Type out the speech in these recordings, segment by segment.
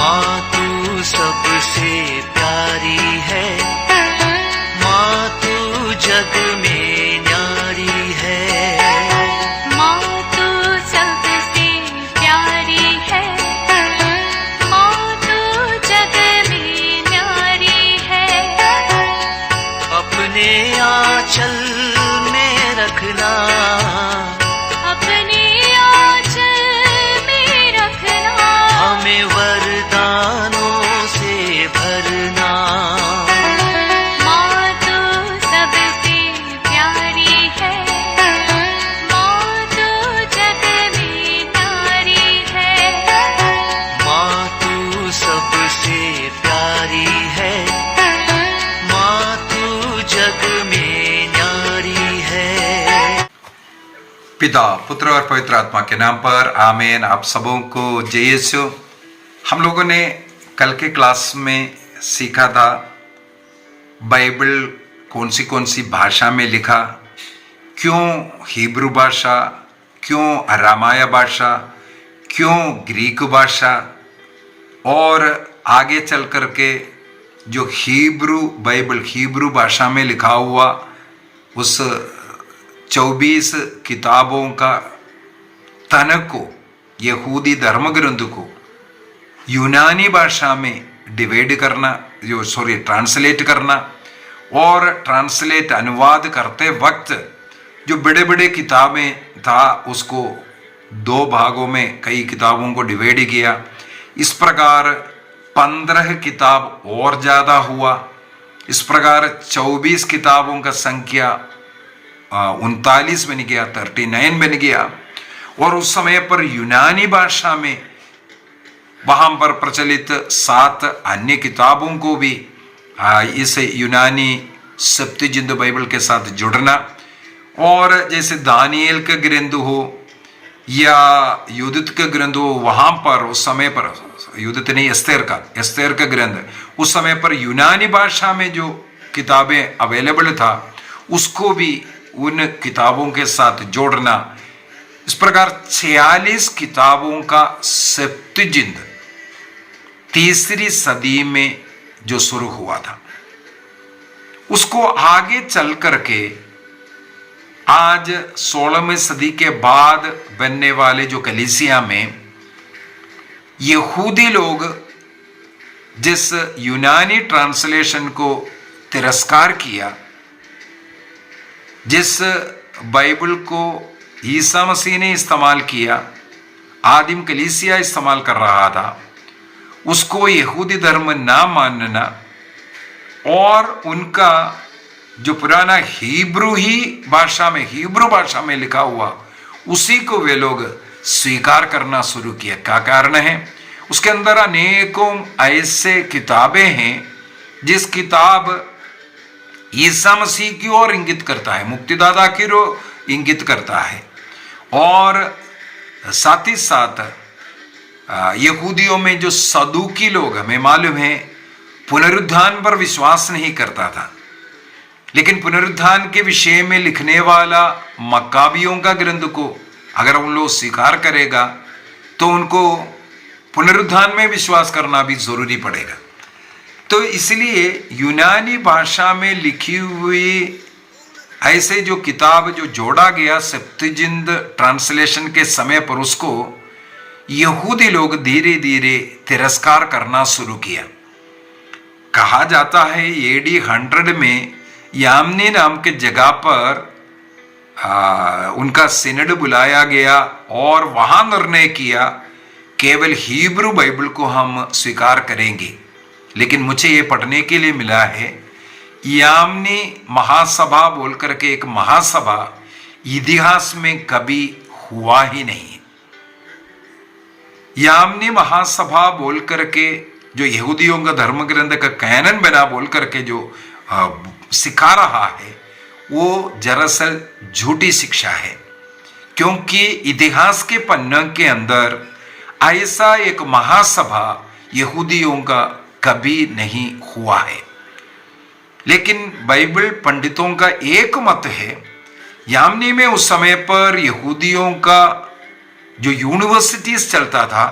माँ तू सबसे प्यारी है, माँ तू जग में न्यारी है। माँ तू सबसे प्यारी है, माँ तू जग में न्यारी है। अपने आंचल में रखना, अपने आंचल में रखना, हमें वरदानों से भरना। माँ तू सबसे प्यारी है, माँ तू जग में न्यारी है। माँ तू सबसे प्यारी है, माँ तू जग में न्यारी है। पिता, पुत्र और पवित्र आत्मा के नाम पर आमीन। आप सबों को जय यीशु। हम लोगों ने कल के क्लास में सीखा था बाइबल कौन सी भाषा में लिखा, क्यों हिब्रू भाषा, क्यों अरामाया भाषा, क्यों ग्रीक भाषा, और आगे चल करके जो हिब्रू बाइबल हिब्रू भाषा में लिखा हुआ उस 24 किताबों का तन को, यहूदी धर्म ग्रंथ को यूनानी भाषा में डिवाइड करना, ट्रांसलेट करना, और ट्रांसलेट अनुवाद करते वक्त जो बड़े बड़े किताबें था उसको 2 भागों में कई किताबों को डिवाइड किया। इस प्रकार 15 किताब और ज़्यादा हुआ। इस प्रकार 24 किताबों का संख्या 39 बन गया, 39 बन गया। और उस समय पर यूनानी भाषा में वहां पर प्रचलित 7 अन्य किताबों को भी इस यूनानी सप्तजिंद बाइबल के साथ जुड़ना, और जैसे दानियल का ग्रंथ हो या युदित का ग्रंथ हो, वहां पर उस समय पर युदित नहीं, एस्तेर का ग्रंथ उस समय पर यूनानी भाषा में जो किताबें अवेलेबल था उसको भी उन किताबों के साथ जोड़ना। इस प्रकार 46 किताबों का सप्तजिंद 3री सदी में जो शुरू हुआ था, उसको आगे चल करके आज 16वीं सदी के बाद बनने वाले जो कलीसिया में यहूदी लोग जिस यूनानी ट्रांसलेशन को तिरस्कार किया, जिस बाइबल को ईसा मसीह ने इस्तेमाल किया, आदिम कलीसिया इस्तेमाल कर रहा था, उसको यहूदी धर्म ना मानना और उनका जो पुराना हिब्रू भाषा में लिखा हुआ उसी को वे लोग स्वीकार करना शुरू किया। क्या कारण है? उसके अंदर अनेकों ऐसे किताबें हैं जिस किताब ईसा मसीह की ओर इंगित करता है, मुक्तिदाता की ओर इंगित करता है, और साथ ही साथ यहूदियों में जो सदूकी लोग, हमें मालूम है, पुनरुत्थान पर विश्वास नहीं करता था, लेकिन पुनरुत्थान के विषय में लिखने वाला मक्काबियों का ग्रंथ को अगर उन लोग स्वीकार करेगा तो उनको पुनरुत्थान में विश्वास करना भी जरूरी पड़ेगा। तो इसलिए यूनानी भाषा में लिखी हुई ऐसे जो किताब जो जोड़ा गया सप्तजिंद ट्रांसलेशन के समय पर, उसको यहूदी लोग धीरे धीरे तिरस्कार करना शुरू किया। कहा जाता है AD 100 में यामनी नाम के जगह पर उनका सिनड बुलाया गया और वहां निर्णय किया केवल हिब्रू बाइबल को हम स्वीकार करेंगे। लेकिन मुझे ये पढ़ने के लिए मिला है यामनी महासभा बोल करके एक महासभा इतिहास में कभी हुआ ही नहीं। यामनी महासभा बोल करके जो यहूदियों का धर्म ग्रंथ का कैनन बना बोल करके जो सिखा रहा है वो दरअसल झूठी शिक्षा है, क्योंकि इतिहास के पन्ने के अंदर ऐसा एक महासभा यहूदियों का कभी नहीं हुआ है। लेकिन बाइबल पंडितों का एक मत है, यामनी में उस समय पर यहूदियों का जो यूनिवर्सिटीज चलता था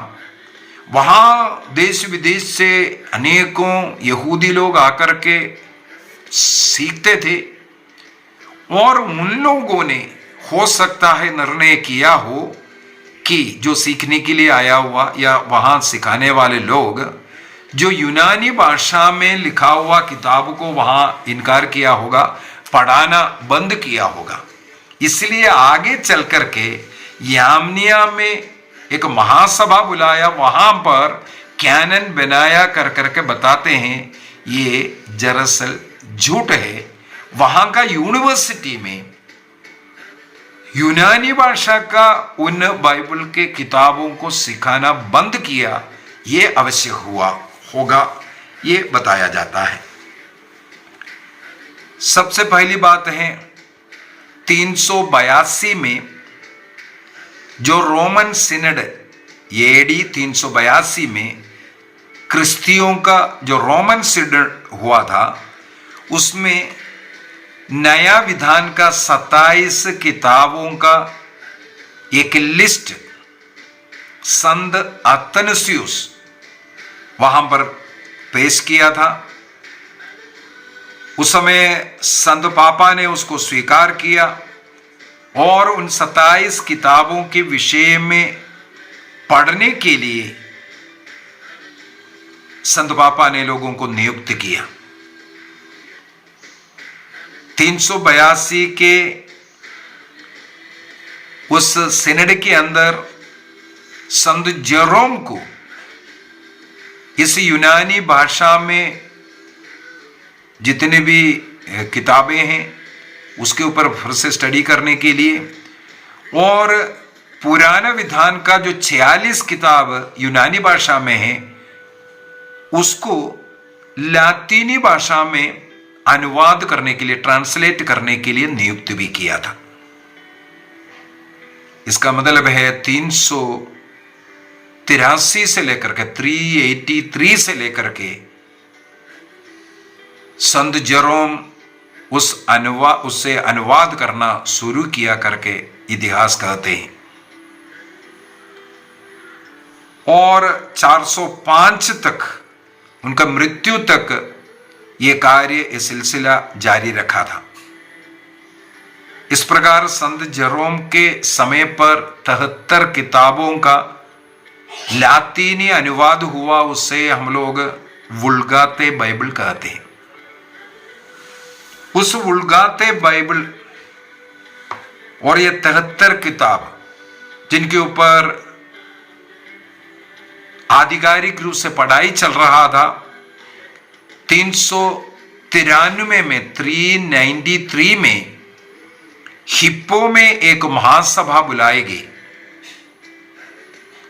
वहाँ देश विदेश से अनेकों यहूदी लोग आकर के सीखते थे, और उन लोगों ने हो सकता है निर्णय किया हो कि जो सीखने के लिए आया हुआ या वहाँ सिखाने वाले लोग जो यूनानी भाषा में लिखा हुआ किताब को वहाँ इनकार किया होगा, पढ़ाना बंद किया होगा। इसलिए आगे चल करके यामनिया में एक महासभा बुलाया, वहां पर कैनन बनाया कर करके बताते हैं ये दरअसल झूठ है। वहां का यूनिवर्सिटी में यूनानी भाषा का उन बाइबल के किताबों को सिखाना बंद किया, ये अवश्य हुआ होगा, ये बताया जाता है। सबसे पहली बात है 382 में जो रोमन सिनड एडी 382 में क्रिस्तियों का जो रोमन सिनड हुआ था, उसमें नया विधान का 27 किताबों का एक लिस्ट संत अतनसियुस वहां पर पेश किया था। उस समय संत पापा ने उसको स्वीकार किया और उन 27 किताबों के विषय में पढ़ने के लिए संत पापा ने लोगों को नियुक्त किया। 382 के उस सिनड के अंदर संत जेरोम को इस यूनानी भाषा में जितने भी किताबें हैं उसके ऊपर फिर से स्टडी करने के लिए, और पुराना विधान का जो 46 किताब यूनानी भाषा में है उसको लातीनी भाषा में अनुवाद करने के लिए, ट्रांसलेट करने के लिए नियुक्त भी किया था। इसका मतलब है 383 से लेकर के 383 से लेकर के संत जेरोम उससे अनुवाद करना शुरू किया करके इतिहास कहते हैं, और 405 तक उनका मृत्यु तक ये कार्य, ये सिलसिला जारी रखा था। इस प्रकार संत जेरोम के समय पर 73 किताबों का लातीनी अनुवाद हुआ, उससे हम लोग वुल्गाते बाइबल कहते हैं। उस वुल्गाते बाइबल और ये 73 किताब जिनके ऊपर आधिकारिक रूप से पढ़ाई चल रहा था, 393 में 393 में हिप्पो में एक महासभा बुलाई गई,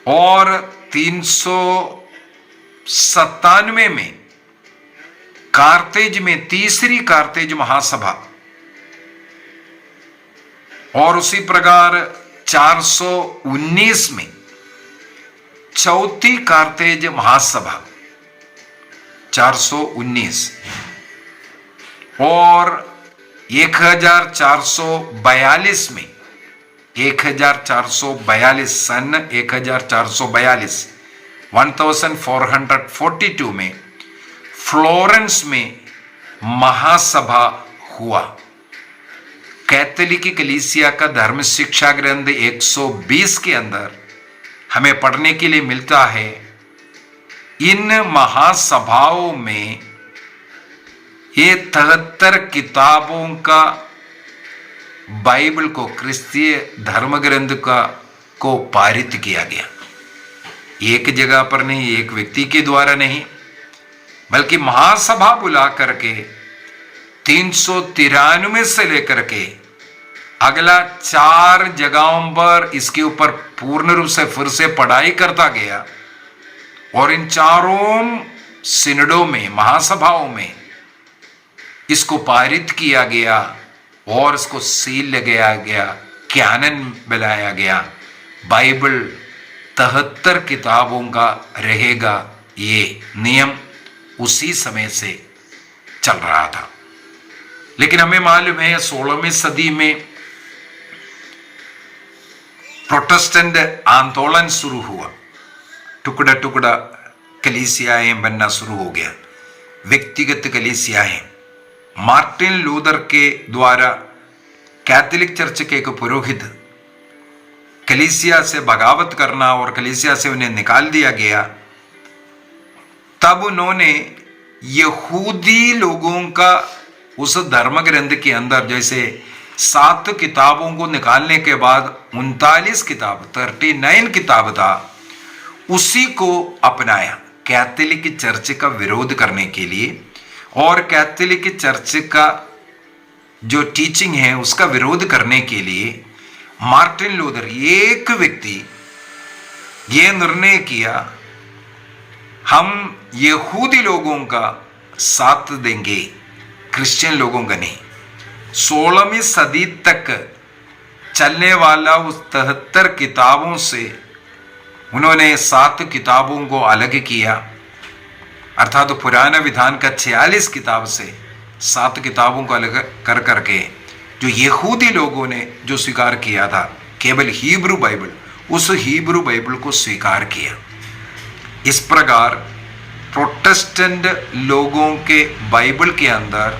और 397 में कार्तेज में तीसरी कार्तेज महासभा, और उसी प्रकार 419 में चौथी कार्तेज महासभा 419, और 1442 में 1442 सन 1442 में फ्लोरेंस में महासभा हुआ। कैथोलिक कलीसिया का धर्म शिक्षा ग्रंथ 120 के अंदर हमें पढ़ने के लिए मिलता है, इन महासभाओं में ये 73 किताबों का बाइबल को, क्रिस्तीय धर्म ग्रंथ को पारित किया गया। एक जगह पर नहीं, एक व्यक्ति के द्वारा नहीं, बल्कि महासभा बुला करके 393 से लेकर के अगला 4 जगहों पर इसके ऊपर पूर्ण रूप से फिर से पढ़ाई करता गया, और इन चारों सिनडों में, महासभाओं में इसको पारित किया गया और इसको सील लगाया गया, कैनन बनाया गया। बाइबल 73 किताबों का रहेगा, ये नियम उसी समय से चल रहा था। लेकिन हमें मालूम है 16वीं सदी में प्रोटेस्टेंट आंदोलन शुरू हुआ, टुकड़ा टुकड़ा कलीसियाएं बनना शुरू हो गया, व्यक्तिगत कलीसियाएं। मार्टिन लूथर के द्वारा कैथोलिक चर्च के एक पुरोहित कलीसिया से बगावत करना और कलीसिया से उन्हें निकाल दिया गया। तब उन्होंने यहूदी लोगों का उस धर्म ग्रंथ के अंदर जैसे 7 किताबों को निकालने के बाद 39 किताब 39 किताब था, उसी को अपनाया कैथोलिक चर्च का विरोध करने के लिए। और कैथोलिक चर्च का जो टीचिंग है उसका विरोध करने के लिए मार्टिन लूथर एक व्यक्ति ये निर्णय किया, हम यहूदी लोगों का साथ देंगे, क्रिश्चियन लोगों का नहीं। 16वीं सदी तक चलने वाला उस 73 किताबों से उन्होंने 7 किताबों को अलग किया, अर्थात तो पुराना विधान का 46 किताब से 7 किताबों को अलग कर करके जो यहूदी लोगों ने जो स्वीकार किया था केवल हिब्रू बाइबल, उस हिब्रू बाइबल को स्वीकार किया। इस प्रकार प्रोटेस्टेंट लोगों के बाइबल के अंदर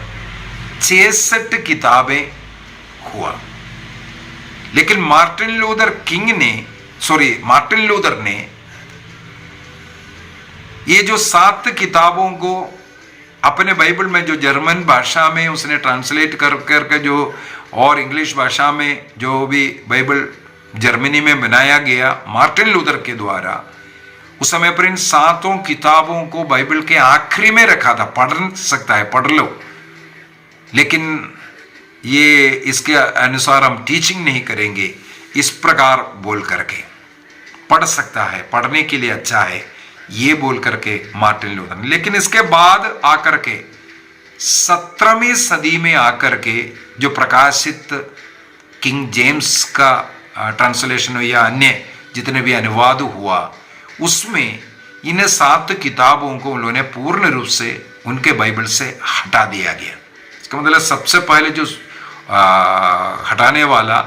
66 किताबें हुआ। लेकिन मार्टिन लूथर ने ये जो 7 किताबों को अपने बाइबल में जो जर्मन भाषा में उसने ट्रांसलेट कर करके जो और इंग्लिश भाषा में जो भी बाइबल जर्मनी में बनाया गया मार्टिन लूथर के द्वारा, उस समय पर इन 7 किताबों को बाइबल के आखिरी में रखा था। पढ़ सकता है, पढ़ लो, लेकिन ये इसके अनुसार हम टीचिंग नहीं करेंगे, इस प्रकार बोल करके पढ़ सकता है, पढ़ने के लिए अच्छा है, ये बोल करके मार्टिन लूथर ने। लेकिन इसके बाद आकर के 17वीं सदी में आकर के जो प्रकाशित किंग जेम्स का ट्रांसलेशन या अन्य जितने भी अनुवाद हुआ, उसमें इन 7 किताबों को उन्होंने पूर्ण रूप से उनके बाइबल से हटा दिया गया। इसका मतलब सबसे पहले जो हटाने वाला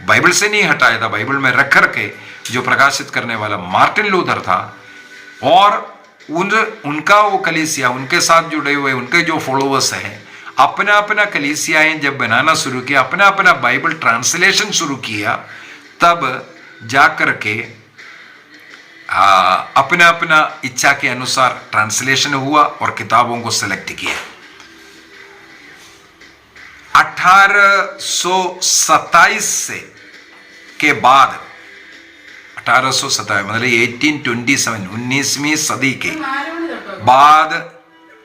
बाइबल से नहीं हटाया था, बाइबल में रख करके जो प्रकाशित करने वाला मार्टिन लूथर था। और उनका वो कलीसिया, उनके साथ जुड़े हुए उनके जो फॉलोअर्स हैं, अपना अपना कलीसियाएं जब बनाना शुरू किया, अपना अपना बाइबल ट्रांसलेशन शुरू किया, तब जाकर के अपना अपना इच्छा के अनुसार ट्रांसलेशन हुआ और किताबों को सेलेक्ट किया। 1827 से के बाद 1827 मतलब 1827 19वीं सदी के बाद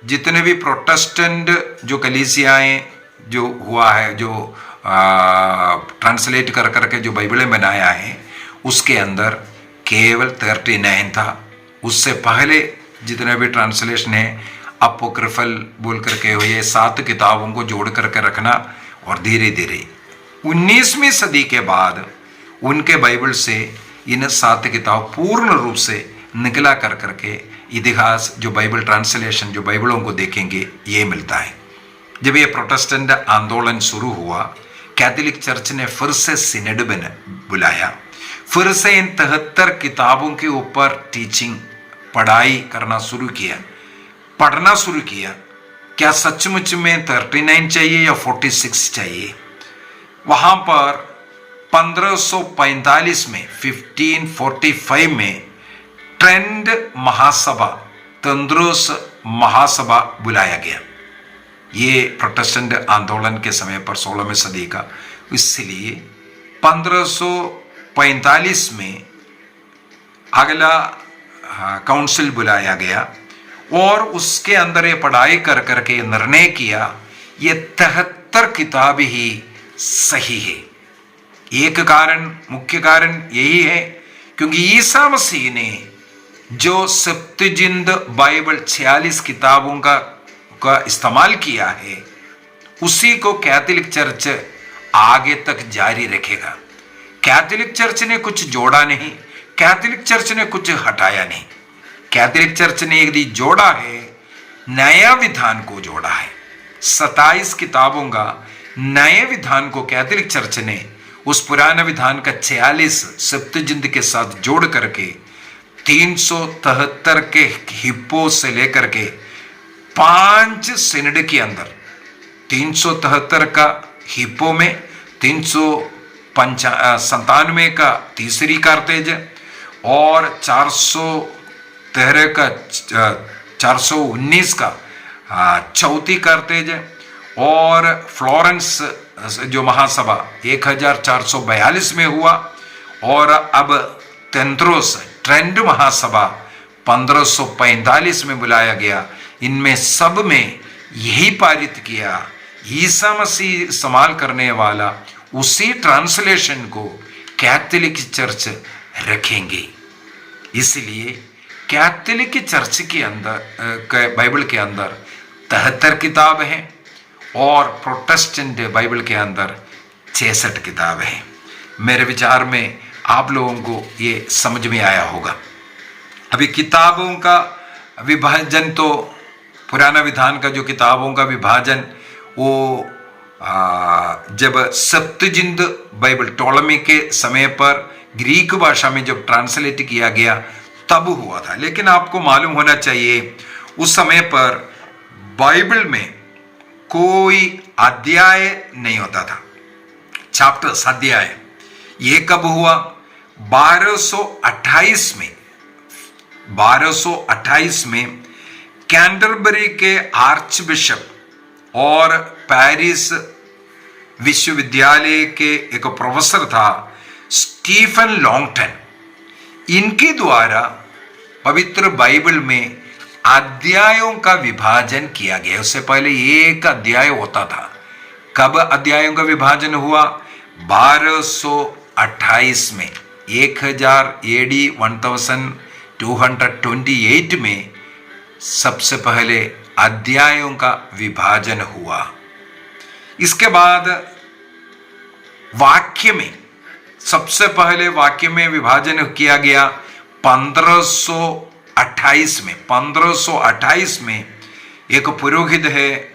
जितने भी प्रोटेस्टेंट जो कलीसियाएं जो हुआ है, जो ट्रांसलेट कर करके जो बाइबलें बनाया है, उसके अंदर केवल 39 था। उससे पहले जितने भी ट्रांसलेशन है अपोक्रिफल बोल करके हो, ये 7 किताबों को जोड़ करके रखना। और धीरे धीरे 19वीं सदी के बाद उनके बाइबल से इन 7 किताब पूर्ण रूप से निकला कर करके इतिहास जो बाइबल ट्रांसलेशन जो बाइबलों को देखेंगे ये मिलता है। जब ये प्रोटेस्टेंट आंदोलन शुरू हुआ, कैथोलिक चर्च ने फिर से सिनेड बुलाया, फिर से इन 73 किताबों के ऊपर टीचिंग पढ़ाई करना शुरू किया, पढ़ना शुरू किया। क्या सचमुच में 39 चाहिए या 46 चाहिए? वहां पर 1545 में 1545 में ट्रेंड महासभा, तंद्रोस महासभा बुलाया गया। ये प्रोटेस्टेंट आंदोलन के समय पर 16वीं सदी का, इसलिए 1545 में अगला काउंसिल बुलाया गया और उसके अंदर ये पढ़ाई कर करके निर्णय किया ये 73 किताब ही सही है। एक कारण, मुख्य कारण यही है क्योंकि ईसा मसीह ने जो सप्तजिंद बाइबल 46 किताबों का इस्तेमाल किया है, उसी को कैथोलिक चर्च आगे तक जारी रखेगा। कैथोलिक चर्च ने कुछ जोड़ा नहीं, कैथोलिक चर्च ने कुछ हटाया नहीं। कैथोलिक चर्च ने यदि जोड़ा है, नया विधान को जोड़ा है। 27 किताबों का नए विधान को कैथोलिक चर्च ने उस पुराने विधान का 46 सप्तजिंद के साथ जोड़ करके 373 के हिप्पो से लेकर के 5 सिनड के अंदर, 373 का हिप्पो में, 397 का तीसरी कार्तेज और 413 का 419 का चौथी कार्तेज और फ्लोरेंस जो महासभा 1442 में हुआ और अब तेंत्रोस ट्रेंड महासभा 1545 में बुलाया गया। इनमें सब में यही पारित किया, ईसा मसीह इस्तेमाल करने वाला उसी ट्रांसलेशन को कैथोलिक चर्च रखेंगे। इसलिए कैथोलिक चर्च के अंदर बाइबल के अंदर 73 किताब हैं और प्रोटेस्टेंट बाइबल के अंदर 66 किताब हैं। मेरे विचार में आप लोगों को ये समझ में आया होगा। अभी किताबों का विभाजन तो पुराना विधान का जो किताबों का विभाजन वो जब सप्तजिंद बाइबल टोलमी के समय पर ग्रीक भाषा में जब ट्रांसलेट किया गया तब हुआ था। लेकिन आपको मालूम होना चाहिए उस समय पर बाइबल में कोई अध्याय नहीं होता था, चैप्टर्स, अध्याय। ये कब हुआ? 1228 में कैंटरबरी के आर्च बिशप और पेरिस विश्वविद्यालय के एक प्रोफेसर था स्टीफन लॉन्गटन, इनके द्वारा पवित्र बाइबल में अध्यायों का विभाजन किया गया। उससे पहले एक अध्याय होता था। कब अध्यायों का विभाजन हुआ? 1228 में, 1000 AD 1228 में सबसे पहले अध्यायों का विभाजन हुआ। इसके बाद वाक्य में, सबसे पहले वाक्य में विभाजन किया गया 1528 में एक पुरोहित है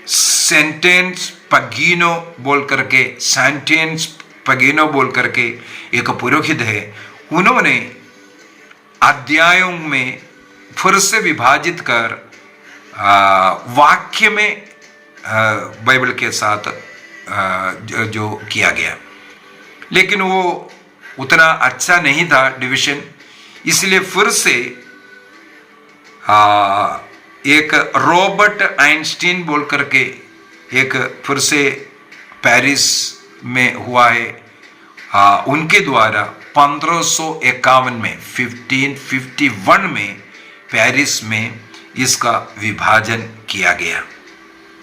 सेंटेंस पगीनो बोल करके एक पुरोहित है। उन्होंने अध्यायों में फिर से विभाजित कर वाक्य में बाइबल के साथ जो किया गया, लेकिन वो उतना अच्छा नहीं था डिवीजन। इसलिए फिर से एक रॉबर्ट आइंस्टीन बोल करके एक फिर से पेरिस में हुआ है, उनके द्वारा 1551 में 1551 में पेरिस में इसका विभाजन किया गया।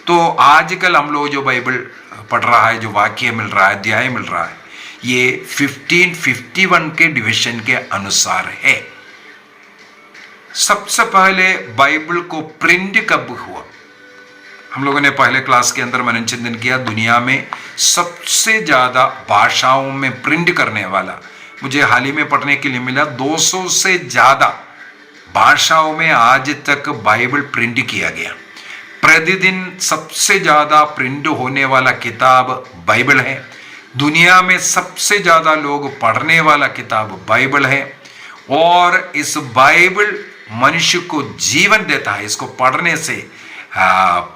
तो आजकल हम लोग जो बाइबल पढ़ रहा है, जो वाक्य मिल रहा है, अध्याय मिल रहा है, ये 1551 के डिवीजन के अनुसार है। सबसे पहले बाइबल को प्रिंट कब हुआ? हम लोगों ने पहले क्लास के अंदर मननचिंतन किया। दुनिया में सबसे ज्यादा भाषाओं में प्रिंट करने वाला मुझे हाल ही में पढ़ने के लिए मिला, 200 से ज्यादा भाषाओं में आज तक बाइबल प्रिंट किया गया। प्रतिदिन सबसे ज्यादा प्रिंट होने वाला किताब बाइबल है। दुनिया में सबसे ज्यादा लोग पढ़ने वाला किताब बाइबल है और इस बाइबल मनुष्य को जीवन देता है। इसको पढ़ने से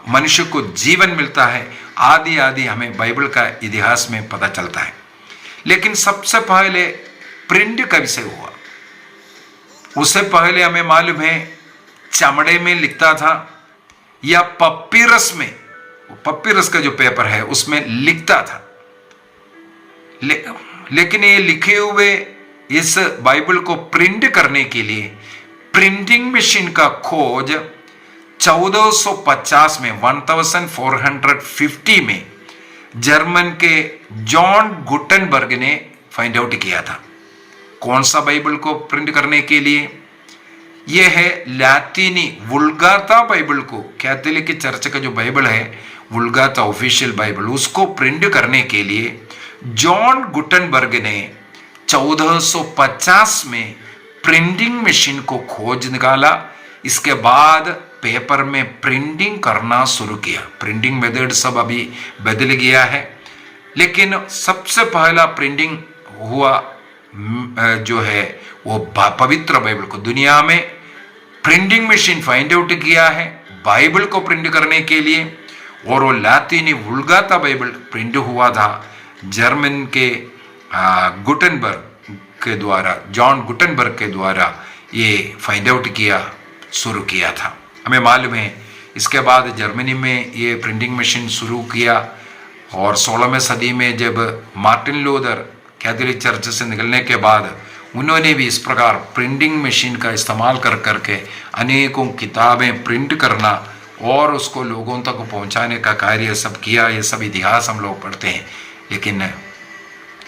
मनुष्य को जीवन मिलता है। आदि आदि हमें बाइबल का इतिहास में पता चलता है। लेकिन सबसे पहले प्रिंट कब से हुआ? उससे पहले हमें मालूम है चमड़े में लिखता था या पपीरस में, पपीरस का जो पेपर है उसमें लिखता था। लेकिन ये लिखे हुए इस बाइबल को प्रिंट करने के लिए प्रिंटिंग मशीन का खोज 1450 में 1450 में जर्मन के जॉन गुटेनबर्ग ने फाइंड आउट किया था। कौन सा बाइबल को प्रिंट करने के लिए? यह है लैटिनी वुल्गाता बाइबल को, कैथोलिक चर्च का जो बाइबल है वुल्गाता ऑफिशियल बाइबल, उसको प्रिंट करने के लिए जॉन गुटेनबर्ग ने 1450 में प्रिंटिंग मशीन को खोज निकाला। इसके बाद पेपर में प्रिंटिंग करना शुरू किया। प्रिंटिंग मेथड सब अभी बदल गया है, लेकिन सबसे पहला प्रिंटिंग हुआ जो है वो पवित्र बाइबल को दुनिया में प्रिंटिंग मशीन फाइंड आउट किया है बाइबल को प्रिंट करने के लिए, और वो लातीनी वुल्गाता बाइबल प्रिंट हुआ था जर्मन के गुटेनबर्ग के द्वारा, जॉन गुटेनबर्ग के द्वारा ये फाइंड आउट शुरू किया था। हमें मालूम है इसके बाद जर्मनी में ये प्रिंटिंग मशीन शुरू किया, और 16वीं सदी में जब मार्टिन लूथर कैथोलिक चर्च से निकलने के बाद उन्होंने भी इस प्रकार प्रिंटिंग मशीन का इस्तेमाल कर करके अनेकों किताबें प्रिंट करना और उसको लोगों तक पहुंचाने का कार्य सब किया। ये सब इतिहास हम लोग पढ़ते हैं, लेकिन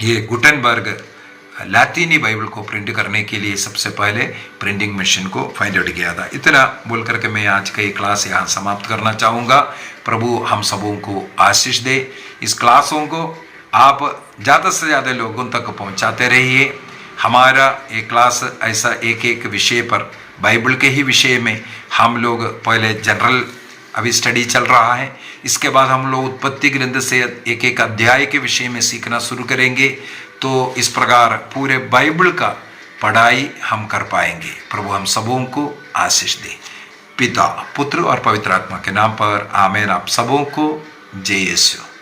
ये गुटेनबर्ग लातीनी बाइबल को प्रिंट करने के लिए सबसे पहले प्रिंटिंग मशीन को फाइंड आउट किया था। इतना बोल करके मैं आज का ये क्लास यहाँ समाप्त करना चाहूँगा। प्रभु हम सबों को आशीष दे। इस क्लासों को आप ज़्यादा से ज़्यादा लोगों तक पहुँचाते रहिए। हमारा ये क्लास ऐसा एक एक विषय पर, बाइबल के ही विषय में हम लोग पहले जनरल अभी स्टडी चल रहा है, इसके बाद हम लोग उत्पत्ति ग्रंथ से एक एक अध्याय के विषय में सीखना शुरू करेंगे। तो इस प्रकार पूरे बाइबल का पढ़ाई हम कर पाएंगे। प्रभु हम सबों को आशीष दे। पिता, पुत्र और पवित्र आत्मा के नाम पर आमीन। आप सबों को जय यीशु।